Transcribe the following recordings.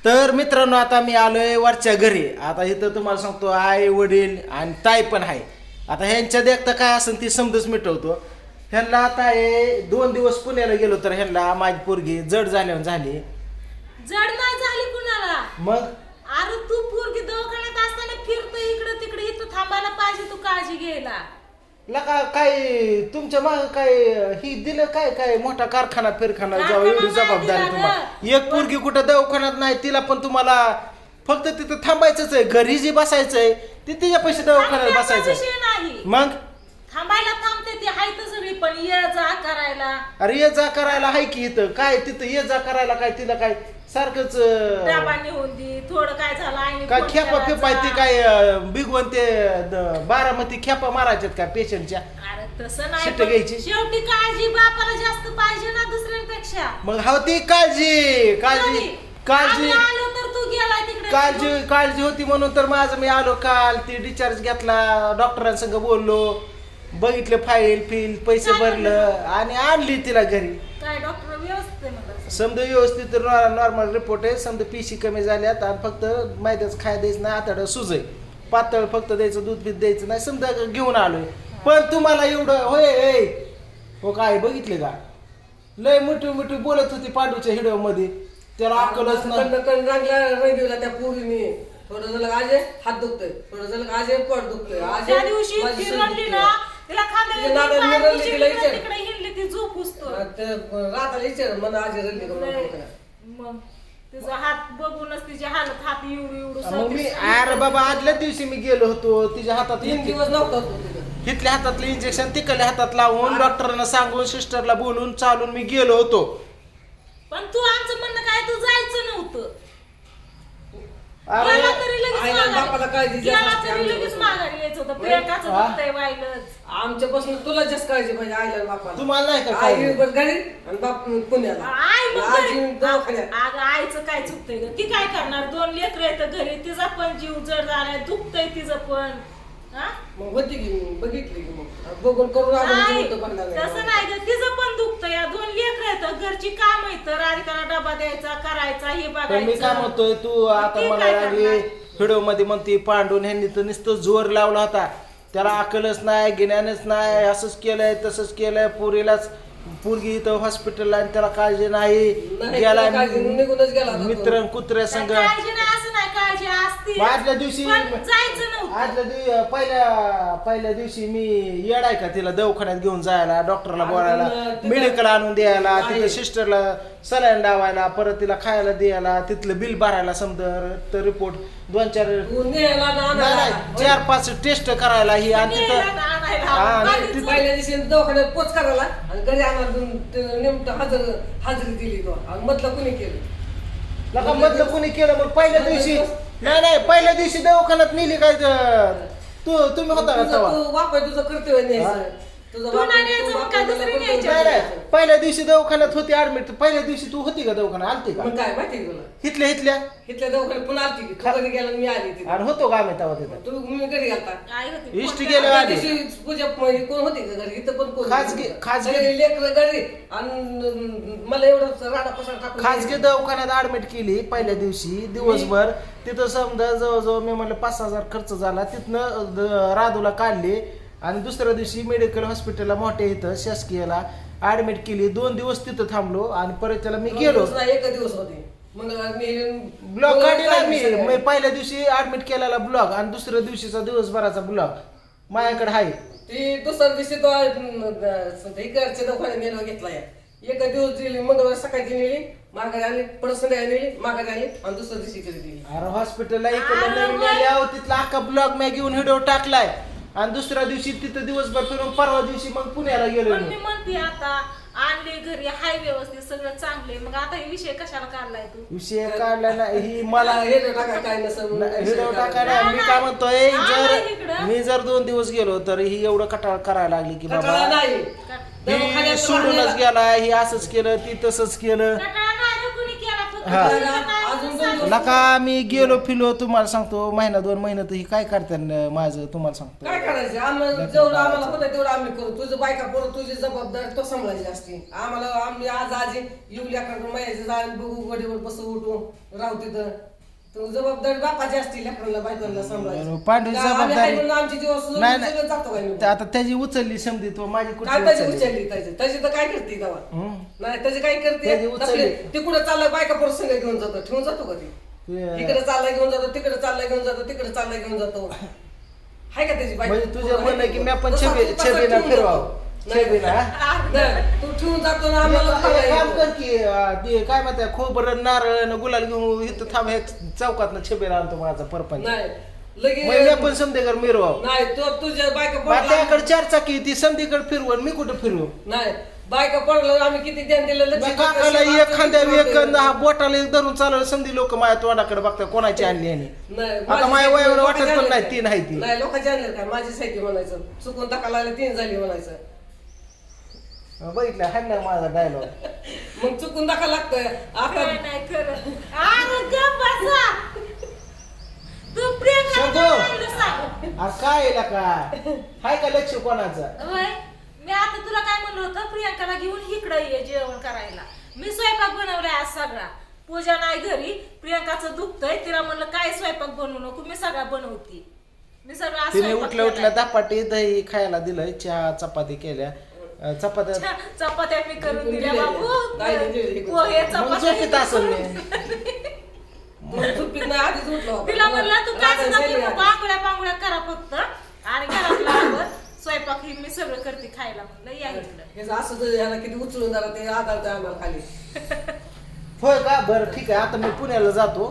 तर मित्रांनो आता मी आलोय वरच्या घरी. आता इथं तुम्हाला सांगतो आई वडील आणि ताई पण आहे. आता ह्यांच्या देखता काय असेल ती समजच मिटवतो. ह्यांना आता हे 2 दिवस पुण्याला गेलो तर ह्यांना माझी पोरगी जड झाल्यावर झाली. जड नाही झाली कुणाला. मग अरे तू पोरगी दवाखान्यात असताना फिरतो इकडे तिकडे, इथं थांबायला पाहिजे तू काळजी घ्यायला. लका काय तुमच्या माग काय ही दिलं काय काय मोठा कारखाना फिरखाना जाऊ एवढी जबाबदारी तुम्हाला. एक पोरगी कुठं दवाखान्यात नाही तिला पण तुम्हाला फक्त तिथं थांबायचंच आहे. घरी जी बसायचंय ते तिच्या पैसे दवाखान्यात थांबण्याचा बसायचंय. विषय नाही. मग थांबायला थांबते ती हाय तर सगळी, पण ये जा करायला अरे ये जा करायला हाय की इथं काय तिथं ये जा करायला काय तिला काय सारखंच डबा नेऊन दे, थोडं काय झालं आईने काय फोन खेपा केला फिपाय जा. ती काय बिगवण ते बारामती खेपा मारायच्यात का पेशंटच्या. अरे तसं नाही, शिट्ट पण घ्यायची. शेवटी काळजी बापाला जास्त पाहिजे ना दुसऱ्यांपेक्षा. मग हा ती काळजी काळजी आम्ही काळजी आलो तर तू गेला तिकडे. काळजी काळजी होती म्हणून तर माझं मी आलो काल. ती डिस्चार्ज घेतला, डॉक्टरांसंग बोललो, बघितले फाईल पैसे काय भरलं आणि आणली तिला घरी. काय डॉक्टर व्यवस्थित आहे म्हणलं. समजा व्यवस्थित नॉर्मल रिपोर्ट आहे. समजा पिशी कमी झाल्यात आणि फक्त मैद्याच खाय द्यायचं नाही, आतड्या सुजय पातळ फक्त द्यायचं, दूध बीत द्यायचं नाही. समजा घेऊन आलोय. पण तुम्हाला एवढं होय हो काय बघितले का लय मोठी मोठी बोलत होती पांडूच्या हिडिओ मध्ये. त्याला अक्कलच नाही. रंगीला त्या पोरीने थोडं झालं आजे हात दुखतोय, थोडं झालं आजे पोट दुखतोय, आजे त्या दिवशी माझी ती सर्दी रडली दुखते. ना, तिला तिच्या नादात मी रडली, तिला खांद्यावर विचार. तिकडे हिंडली ती झोप उसतो. राताला विचार मला आजी रडली का म्हणून. मग तिचा हात बघूनच तिची हालत हात एवढू मग मी अरे बाबा आदल्या दिवशी मी गेलो होतो तिच्या हातात 3 दिवस नव्हता तो तिथं. हिथल्या हातातलं इंजेक्शन तिकडल्या हातात लावून डॉक्टरांना सांगून सिस्टरला बोलून चालून मी गेलो होतो. पण तू आमचं म्हणणं काय, तू जायचं नव्हतं. अरे गेला तरी लगेच आईला माघारी. बापाला काळजी जास्त गेला असते तरी लगेच आमच्यापासून. माघारी यायचं होतं. प्रियंकाचं हा? दुखतंय वाहिलंच. आमच्यापासून तुला जास्त काळजी पाहिजे आईला आणि बापाला. तुम्हाला नाही का आई काळजी? बस घरी आणि बाप पुण्याला. आई मग आजी घरी. दवाखान्यात. अगं आईचं काय चुकतंय ग, ती काय करणार. 2 लेकरं आहेत घरी, तिचा पण जीव जड झालाय, दुखतंय तिचं पण. हा? मग होती की मी बघितली की मग बघून करून आलो नाही, म्हणजे होतं बघणार तसं नाही. नाही ग, तिचं पण दुखतंय. 2 लेकरं आहेत, घरची काम आहेत, राधिकाला डबा द्यायचा, करायचा, हे पण मी काय बघायचं. म्हणतोय तू आता ती मला काय लागली करणार? व्हिडिओ मध्ये म्हणते पांडून ह्यांनी तर नुसतं जोर लावला होता. त्याला अकलच नाही, गिन्यानच नाही, असंच केलंय तसंच केलंय. पोरीलाच पोरगी इथं हॉस्पिटलला आणि त्याला काळजी नाही. नाही, गेला तुला काळजी निघूनच गेला होता तो. मित्र कुत्र्या संग. काळजी नाही असं नाही, काळजी असते. आदल्या दिवशी पण जायचं नव्हतं. आदल्या पहिल्या दिवशी मी येडाय का तिला दवाखान्यात घेऊन जायला, डॉक्टरला बोलायला, तिला- मेडिकल आणून द्यायला, नाही. तिथं सिस्टरला सलाईन लावायला, परत तिला खायला द्यायला, तिथलं बिल भरायला समजा तर रिपोर्ट 2-4 तू न्यायला आणि आणायला. 4-5 टेस्ट करायला ही आणि नेलं तिथं आणि आणायला. हा, बाकीचं- ती पहिल्या दिवशी दवाखान्यात पोच करायला आणि घरी आणून नेमकं हाजरी दिली तो आणि मधलं कुणी केलं. लका मधलं कोणी केलं. मग पहिल्या दिवशी नाही पहिल्या दिवशी दवाखान्यात नेली काय तुम्ही होता का तुझं तेव्हा? तू बाप आहे, तुझं कर्तव्य न्यायचं. तुझं तू बाप नाही आहे, न्यायचं, तू मग बाप काय आहे, दुसरी तुझं न्यायची? कर्तव्य नाही न्यायचं. पहिल्या दिवशी दवाखान्यात होती ऍडमिट. पहिल्या दिवशी तू होती का दवाखान्यात? आलती का मग काय माहिती तुला हिथल्या इथल्या दवाखान्यात पुन्हा आलती की तू कधी गेला आणि मी आली तिथे. आणि होतो का आम्ही तेव्हा तिथं तू मी घरी गेलता. आई होती. इष्ट फोन गेलं करा. आधी. त्या दिवशी पूजा म्हणजे कोण होती का घरी? इथं पण कोण खाजगी- लेकर घरी आणि मला एवढं राडा पसार टाकून खाजगी दवाखान्यात ऍडमिट केली पहिल्या दिवशी दिवसभर. तिथं समजा जवळजवळ मी म्हणलं 5,000 खर्च झाला. तिथनं राधूला काढली आणि दुसऱ्या दिवशी मेडिकल हॉस्पिटलला मोठ्या इथं शासकीयला ऍडमिट केली. 2 दिवस तिथं थांबलो आणि परत त्याला मी गेलो. एक दिवस होते मग ब्लॉग काढला मी पहिल्या दिवशी ऍडमिट केलेला ब्लॉग आणि दुसऱ्या दिवशीचा दिवसभराचा ब्लॉग माझ्याकडे आहे. ती दुसऱ्या दिवशी तो इकडच्या दवाखान्यात नेलं घेतला या. एका दिवस दिली, मंगळवार सकाळची नेली, माघारी आली, परत संध्याकाळी नेली, माघारी आली आणि दुसऱ्या दिवशी घरी दिली. अरे हॉस्पिटलला इकडे नवीन आल्यावर तिथला अख्खा ब्लॉग मी घेऊन व्हिडिओ टाकलाय आणि दुसऱ्या दिवशी तिथं दिवसभर फिरून परवा दिवशी मग पुण्याला गेलो पण मी. मी म्हणते आता आणली घरी, हाय व्यवस्थित सगळं चांगले, मग आता हे विषय कशाला काढलाय तू? विषय काढला ना ही मला हे टाका काय नसेल व्हिडिओ टाकायला मी काय म्हणतोय जर मी जर 2 दिवस गेलो तर ही एवढं कटाळ करायला लागली की बाबा नाही ही दवाखान्यात सोडूनच गेला, ही असंच केलं ती तसंच केलं. कंटाळा नाही रे कुणी केला, फक्त हा. तुझं काय अजून अजून 2 दिवस नका मी गेलो फिलो तुम्हाला सांगतो महिना 2 महिने तर ही काय करते माझं तुम्हाला सांगतो काय करायचं आम्हाला जेवढं आम्हाला होतं तेवढं आम्ही करू तुझं बायका पोरं तुझी जबाबदारी तो सांभाळायची असते आम्ही आज आजी येऊ लेकरांकडे मायाचं जाण बघू गडीवर बसू उठू राहू तिथं तू जबाबदारी बापाची असते लेकरांना बायकांना सांभाळायची पांढरी जबाबदारी आमची दिवस नाही सगळं जातो काय नाही आता त्याची उचलली समजी तो माझी काय कुठे त्याची उचलली त्याची तर काय करते तेव्हा नाही त्याची काय करते त्याची उचलली. ते कुठं चाललं बायका पोरं संग घेऊन जातो ठेवून जातो का ती इकडे चालला घेऊन जातो तिकडे चालला घेऊन जातो तिकडे चालला घेऊन जातो हाय का त्याची बायका म्हणजे तुझं पोरं म्हणणं आहे की का? मी पण तसा तू छबीला ठेवून फिरवावं जातो. छबीला नाही, तू ठेवून जातो ना आम्हाला एक सांगायला काम येतो. कर की ते काय म्हणतात खोबरं नारळ न गुलाल घेऊन इथं थांब हे चौकात छबीला आणतो माझा परपंच नाही मग मी लगेच पण समजेकर मिरवाव नाही तो तुझ्या बायका पडला त्याकडे 4 चाकी ती समधीकडे फिरवून मी कुठं फिरवू नाही बायका पडलं आम्ही किती ध्यान दिलं लक्ष मी दिलं, काकाला शिवाय एक खांद्या आमचं एक हा बोटाला एक धरून चालवलं समधी लोक माझ्या तोंडाकडे बघतात कोणाची आणली आणि नाही, आता माझी माझ्या वयावर लोकांची वाटत पण आणली नाही काय? 3 आहे ती नाही लोकांची आणलं काय माझी सायकी म्हणायचं चुकून धक्का लागला 3 झाली म्हणायचं बघितलं हाय ना माझा डायलॉग मग चुकून धक्का लागतोय आता काय नाही खरं अरे गप्प बसा. तू प्रेम शंभू. सांग अरे काय आहे काय हाय का लक्ष कोणाचं होय मी आता तुला काय म्हणलं होतं प्रियंकाला घेऊन इकडे ये जेवण करायला मी स्वयंपाक बनवलाय आज सगळा पूजा नाही घरी प्रियंकाचं दुखतंय तिला म्हणलं काय स्वयंपाक बनवू नको मी सगळा बनवते मी सगळं आज तिने स्वयंपाक उठल्या उठल्या केलाय. धपाटी दही खायला दिलंय चहा चपाती केल्या चपात्या चपात्या मी करून दिल्या दिलेल्या. बाबू नाही, दिलेल्या. पोहे मग चपात्या झोपीत असेल मी मग झोपीत नाही आधीच उठलो होतो. तिला म्हणलं तू काय रात्री नको झाली नको, आधी. आंघोळ्या पांघोळ्या करा फक्त आणि घरातला आवर स्वयंपाक ही मी सगळं करते खायला म्हणलं या इकडं हे असं तर ह्याला किती उचलून जरा ते आधारतं आम्हाला खाली होय का बरं ठीक आहे आता मी पुण्याला जातो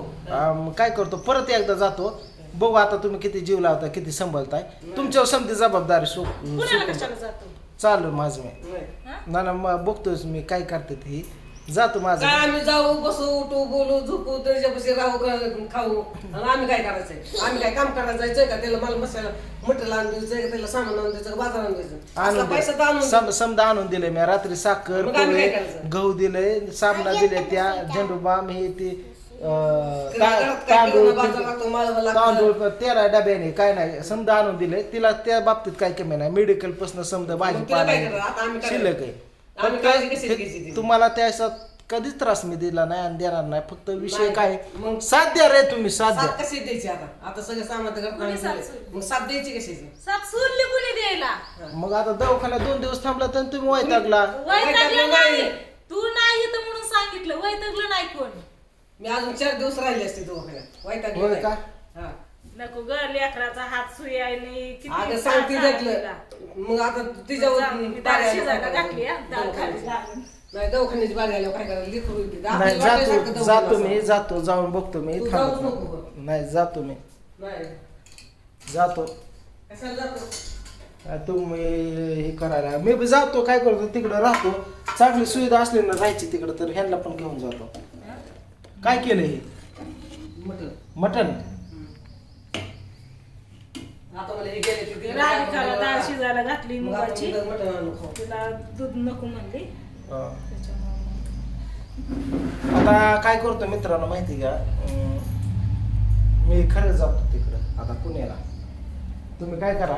काय करतो परत एकदा जातो बघू आता तुम्ही किती जीव लावता किती सांभाळताय तुमच्यावर समधी जबाबदारी पुण्याला कशाला जातो चालू माझं मी नाही. हा? ना ना मग बघतोय मी काय करते ती जातो माझं काय आम्ही जाऊ बसू उठू बोलू झोपू त्याच्यापाशी राहू खाऊ आणि आम्ही काय करायचंय आम्ही काय काम करायला जायचंय का त्याला मला मसाला मटेरियल आणून द्यायचंय का त्याला सामान आणून द्यायचं का बाजार आणून द्यायचं असला पैसा तर आणून द्या. समजा आणून दिले मी रात्री साखर मग आम्ही काय पोहे करायचं? गहू दिले साबणा दिले त्या झेंडूबाम हे ते घरात काय तांदूळ किराणा बाजार लागतो, माळवा लागतो. तांदूळ तेला डब्याने काय नाही समजा आणून दिले तिला त्या बाबतीत काय कमी नाही मेडिकल पासून समजा मग तिला भाजीपाला काय करायचं? आता आम्ही काय शिल्लक आहे आम्ही फक्त काळजी कशी घ्यायची ती? तुम्हाला त्या कधीच त्रास मी दिला नाही आणि देणार नाही फक्त विषय नाही. काय मग साथ द्या रे तुम्ही साथ साथ द्या कशी द्यायची आता सगळं सामान तर घरात कोणी आणून साथ दिलंय. सोडली? मग साथ द्यायची कशाची साप सुरली कुणी द्यायला मग आता दवाखान्यात 2 दिवस थांबला तर तुम्ही वैतागला वैतागलं नाही. नाही तू नाही येतं म्हणून सांगितलं वैतागलं नाही कोण मी अजून 4 दिवस राहिले असते दवाखान्यात वैतागली होय नाही. का? हा. नको ग लेकराचा हात सुई आहे नी किती अगं सांगते त्रास झाला तिला. त्यातलं मग आता तिच्यावर जाऊ दे, मी बारी डाळ आल्यावर काय शिजायला घातली हा, करायचं? डाळ खाली दवाखान्याची. लागून. नाही दवाखान्याची बारी आल्यावर काय करायला लेकरू येते. नाही आपल्याला वाटायसारखं जातो दवाखान्यात जातो मी असावं. जातो जाऊन बघतो मी तू थांबतो. जाऊच नको बघ. नाही जातो मी नाही जातो कशाला जातो तुम्ही हे करायला मी बी जातो काय करतो तिकडं राहतो चांगली सुविधा असली ना राहायची तिकडं तर ह्यांना पण घेऊन जातो काय केलं हे म्हटलं मटन आता मला हे गेले ते तिकडे राधिकाला डाळ मला- शिजायला घातली मग आपण मुगाची तिथं मटण आणून खाऊ. तिला दूध नको म्हणली आता काय करतो मित्रांनो माहिती का मी खरंच जातो तिकडं आता पुण्याला तुम्ही काय करा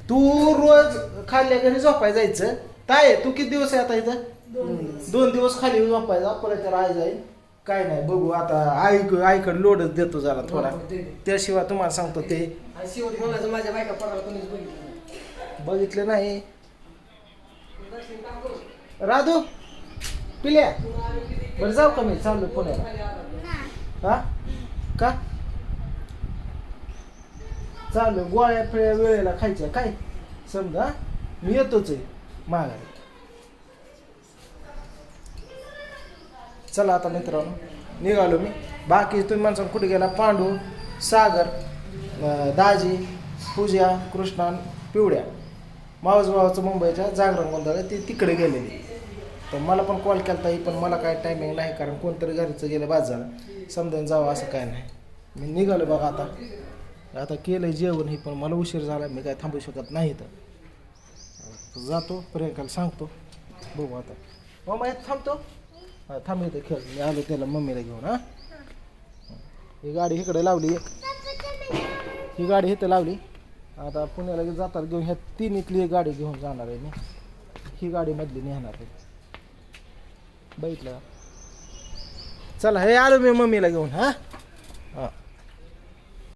तू रोज खाल्ल्या घरी झोपाय जायचं काय तू किती दिवस आहे आता इथं 2 दिवस खाली झोपायचा परत त्याला आई जाईल काय नाही बघू आता आईकडे लोडच देतो जरा थोडा दे, दे. त्याशिवाय तुम्हाला सांगतो ते आणि शेवटी म्हणायचं माझ्या बायका पडायला कोणीच बघितलं नाही. बघितलं नाही दर्शन काम करू. राधू पिल्या बरं जाऊ का मी चाललो पुण्याला खाली आला. हा का चालू गोळ्या पिळ्या वेळेला खायच्या काय समजा मी येतोच आहे माघारी चला आता मित्रांनो निघालो मी बाकी तुम्ही माणसं कुठे गेला पांडू सागर दाजी पूजा कृष्णा पिवड्या मावस भावाचं मुंबईच्या जागरण गोंधळ ती तिकडे गेलेली तर मला पण कॉल केला ही पण मला काय टायमिंग नाही कारण कोणतरी घरचं गेलं बाद झालं समजावून जावं असं काय नाही मी निघालो बघा आता केलं जेवण हे पण मला उशीर झाला मी काय थांबू शकत नाही तर जातो प्रियंकाला सांगतो बघू आता मग थांबतो थांब इथं खेळ मी आलो त्याला मम्मीला घेऊन ही गाडी इकडे लावली ही गाडी इथं लावली. आता पुण्याला जातात घेऊन ह्या तिन्हीतली एक गाडी घेऊन जाणार आहे मी. ही गाडी मधली नेणार आहे. बघितलं का? चला हे आलो मी मम्मीला घेऊन. हा